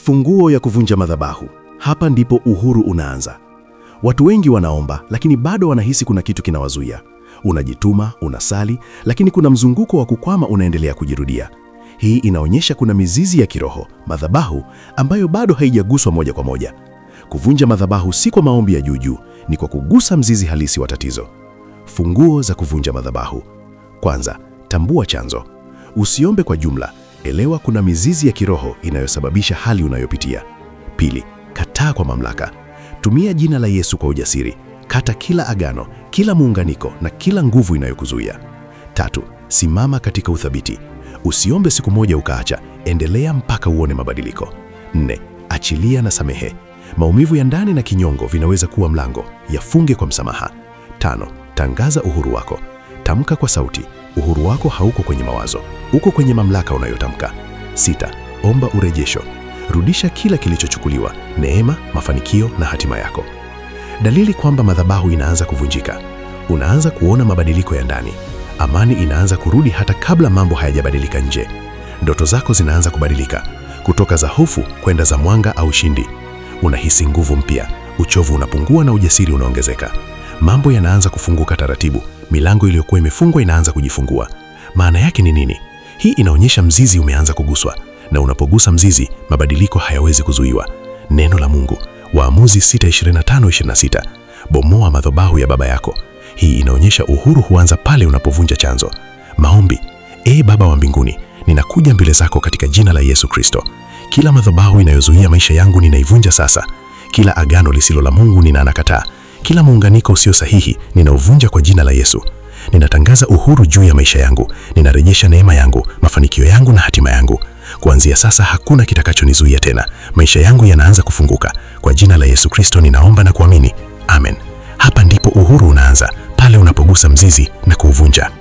Funguo ya kuvunja madhabahu. Hapa ndipo uhuru unaanza. Watu wengi wanaomba, lakini bado wanahisi kuna kitu kinawazuia. Unajituma, unasali, lakini kuna mzunguko wa kukwama unaendelea kujirudia. Hii inaonyesha kuna mizizi ya kiroho, madhabahu, ambayo bado haijaguswa moja kwa moja. Kuvunja madhabahu si kwa maombi ya juu, ni kwa kugusa mzizi halisi wa tatizo. Funguo za kuvunja madhabahu. Kwanza, tambua chanzo. Usiombe kwa jumla, elewa kuna mizizi ya kiroho inayosababisha hali unayopitia. Pili, kataa kwa mamlaka. Tumia jina la Yesu kwa ujasiri. Kata kila agano, kila muunganiko na kila nguvu inayokuzuia. Tatu, simama katika uthabiti. Usiombe siku moja ukaacha, endelea mpaka uone mabadiliko. Nne, achilia na samehe. Maumivu ya ndani na kinyongo vinaweza kuwa mlango, yafunge kwa msamaha. Tano, tangaza uhuru wako. Tamka kwa sauti, uhuru wako hauko kwenye mawazo, uko kwenye mamlaka unayotamka. Sita, omba urejesho. Rudisha kila kilichochukuliwa, neema, mafanikio na hatima yako. Dalili kwamba madhabahu inaanza kuvunjika. Unaanza kuona mabadiliko ya ndani. Amani inaanza kurudi hata kabla mambo hayajabadilika nje. Ndoto zako zinaanza kubadilika, kutoka za hofu kwenda za mwanga au ushindi. Unahisi nguvu mpya, uchovu unapungua na ujasiri unaongezeka. Mambo yanaanza kufunguka taratibu, milango iliyokuwa imefungwa inaanza kujifungua. Maana yake ni nini? Hii inaonyesha mzizi umeanza kuguswa, na unapogusa mzizi, mabadiliko hayawezi kuzuiwa. Neno la Mungu, Waamuzi 6:25-26, bomoa madhabahu ya baba yako. Hii inaonyesha uhuru huanza pale unapovunja chanzo. Maombi. Baba wa mbinguni, ninakuja mbele zako katika jina la Yesu Kristo. Kila madhabahu inayozuia maisha yangu ninaivunja sasa. Kila agano lisilo la Mungu ninanakataa. Kila muunganiko usio sahihi ninauvunja kwa jina la Yesu. Ninatangaza uhuru juu ya maisha yangu. Ninarejesha neema yangu, mafanikio yangu na hatima yangu. Kuanzia sasa hakuna kitakachonizuia tena. Maisha yangu yanaanza kufunguka. Kwa jina la Yesu Kristo ninaomba na kuamini. Amen. Hapa ndipo uhuru unaanza, pale unapogusa mzizi na kuuvunja.